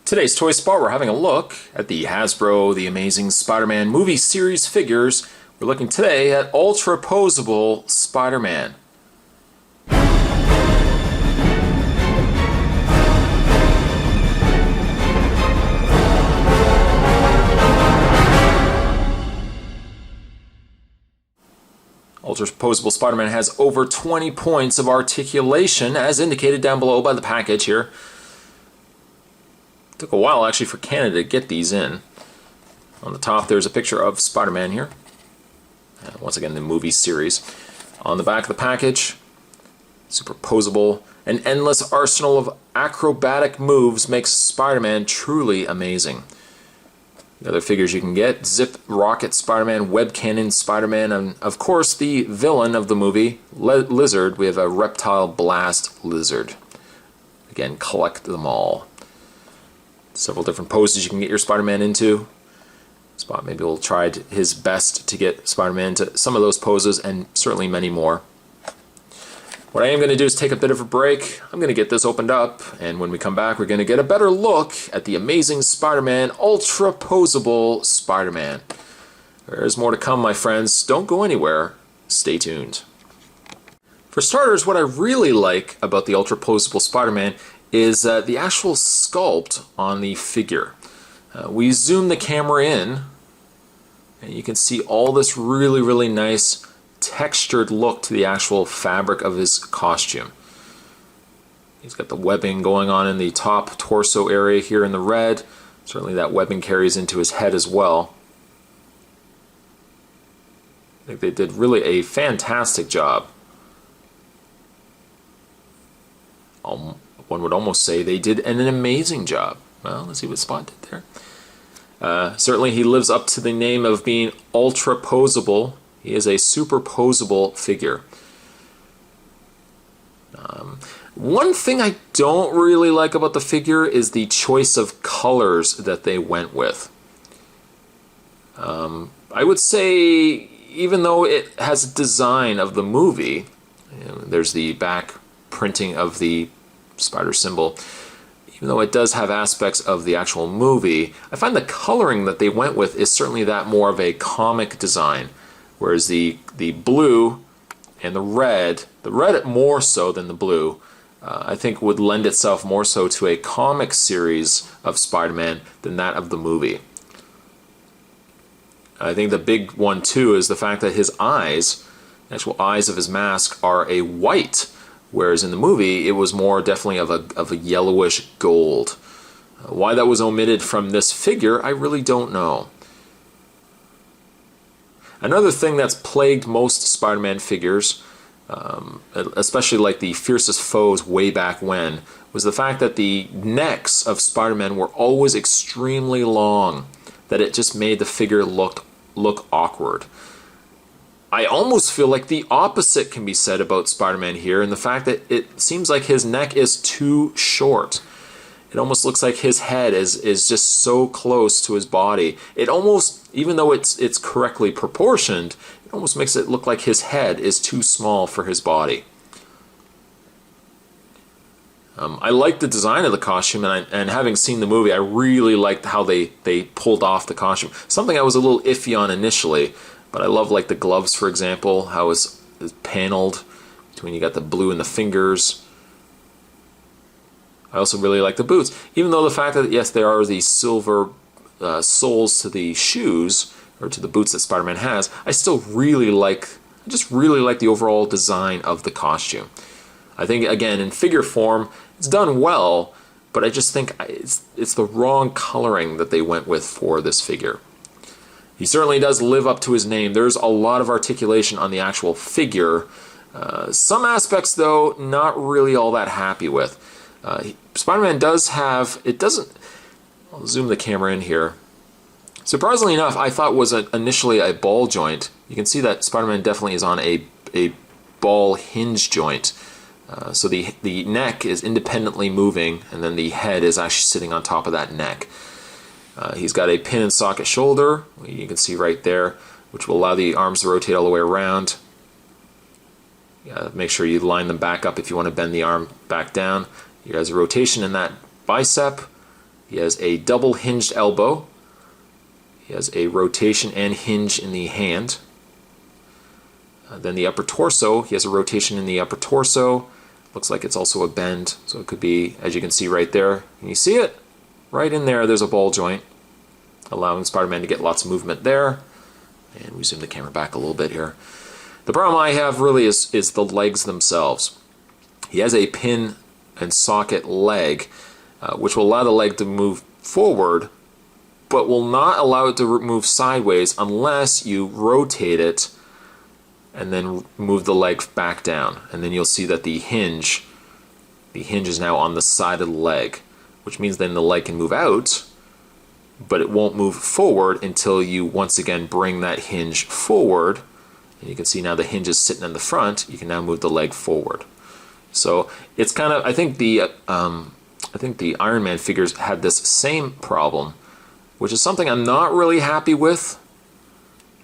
Today's Toy Spot, we're having a look at the Hasbro The Amazing Spider-Man movie series figures. We're looking today at Ultra Poseable Spider-Man. Ultra Poseable Spider-Man has over 20 points of articulation, as indicated down below by the package here. Took a while actually for Canada to get these in. On the top there's a picture of Spider-Man here. Once again, the movie series. On the back of the package, superposable. An endless arsenal of acrobatic moves makes Spider-Man truly amazing. The other figures you can get: Zip Rocket Spider-Man, Web Cannon Spider-Man, and of course the villain of the movie, Lizard. We have a Reptile Blast Lizard. Again, collect them all. Several different poses you can get your Spider-Man into. Spot maybe will try his best to get Spider-Man to some of those poses, and certainly many more. What I am going to do is take a bit of a break. I'm going to get this opened up, and when we come back, we're going to get a better look at the Amazing Spider-Man Ultra Poseable Spider-Man. There's more to come, my friends. Don't go anywhere. Stay tuned. For starters, what I really like about the Ultra Poseable Spider-Man is the actual sculpt on the figure. We zoom the camera in, and you can see all this really nice textured look to the actual fabric of his costume. He's got the webbing going on in the top torso area here in the red. Certainly that webbing carries into his head as well. I think they did really a fantastic job. One would almost say they did an amazing job. Well, let's see what Spot did there. Certainly he lives up to the name of being ultra poseable. He is a super poseable figure. One thing I don't really like about the figure is the choice of colors that they went with. I would say, even though it has a design of the movie, there's the back printing of the spider symbol, even though it does have aspects of the actual movie, I find the coloring that they went with is certainly that more of a comic design, whereas the blue and the red more so than the blue, I think would lend itself more so to a comic series of Spider-Man than that of the movie. I think the big one too is the fact that his eyes, the actual eyes of his mask, are a white, whereas in the movie it was more definitely of a yellowish gold. Why that was omitted from this figure, I really don't know. Another thing that's plagued most Spider-Man figures, especially like the Fiercest Foes way back when, was the fact that the necks of Spider-Man were always extremely long, that it just made the figure look awkward. I almost feel like the opposite can be said about Spider-Man here, in the fact that it seems like his neck is too short. It almost looks like his head is just so close to his body. It almost, even though it's correctly proportioned, it almost makes it look like his head is too small for his body. I like the design of the costume, and having seen the movie, I really liked how they pulled off the costume. Something I was a little iffy on initially, but I love like the gloves, for example, how it's paneled between, you got the blue in the fingers. I also really like the boots, even though the fact that yes, there are these silver soles to the shoes, or to the boots that Spider-Man has, I still really like, the overall design of the costume. I think, again, in figure form, it's done well, but I just think it's the wrong coloring that they went with for this figure. He certainly does live up to his name. There's a lot of articulation on the actual figure. Some aspects, though, not really all that happy with. Spider-Man does have, I'll zoom the camera in here. Surprisingly enough, I thought was initially a ball joint. You can see that Spider-Man definitely is on a ball hinge joint. So the neck is independently moving, and then the head is actually sitting on top of that neck. He's got a pin and socket shoulder, you can see right there, which will allow the arms to rotate all the way around. Make sure you line them back up if you want to bend the arm back down. He has a rotation in that bicep, He has a double hinged elbow. He has a rotation and hinge in the hand. Then the upper torso, he has a rotation in the upper torso. Looks like it's also a bend, so it could be, as you can see right there. Can you see it? Right in there, there's a ball joint, allowing Spider-Man to get lots of movement there. And we zoom the camera back a little bit here. The problem I have really is the legs themselves. He has a pin and socket leg, which will allow the leg to move forward, but will not allow it to move sideways unless you rotate it and then move the leg back down. And then you'll see that the hinge is now on the side of the leg, which means then the leg can move out, but it won't move forward until you once again bring that hinge forward. And you can see now the hinge is sitting in the front. You can now move the leg forward. So it's kind of, I think the Iron Man figures had this same problem, which is something I'm not really happy with.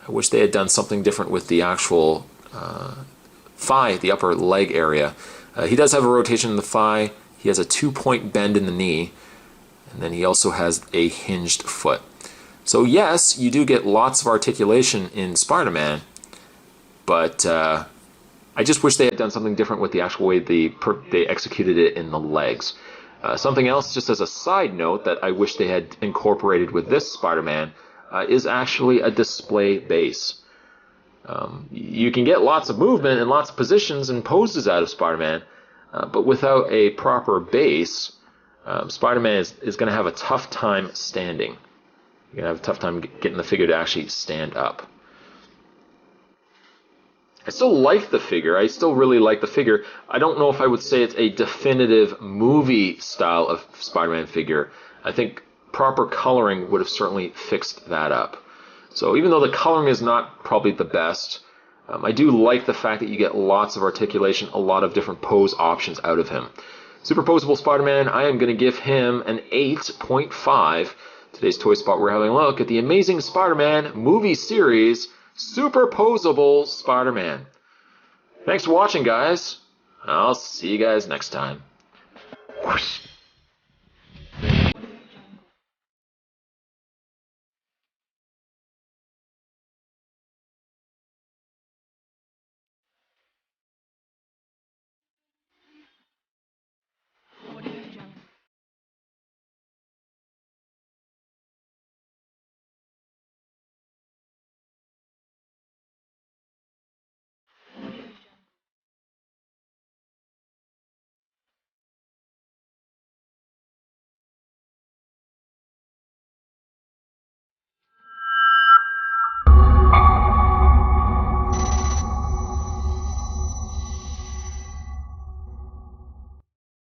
I wish they had done something different with the actual thigh, the upper leg area. He does have a rotation in the thigh. He has a 2-point bend in the knee. And then he also has a hinged foot. So yes, you do get lots of articulation in Spider-Man, but I just wish they had done something different with the actual way they executed it in the legs. Something else, just as a side note, that I wish they had incorporated with this Spider-Man is actually a display base. You can get lots of movement and lots of positions and poses out of Spider-Man, but without a proper base, Spider-Man is going to have a tough time standing. You're going to have a tough time getting the figure to actually stand up. I still like the figure. I still really like the figure. I don't know if I would say it's a definitive movie style of Spider-Man figure. I think proper coloring would have certainly fixed that up. So even though the coloring is not probably the best, I do like the fact that you get lots of articulation, a lot of different pose options out of him. Superposable Spider-Man, I am going to give him an 8.5. Today's Toy Spot, we're having a look at the Amazing Spider-Man movie series, Superposable Spider-Man. Thanks for watching, guys. I'll see you guys next time. Whoosh.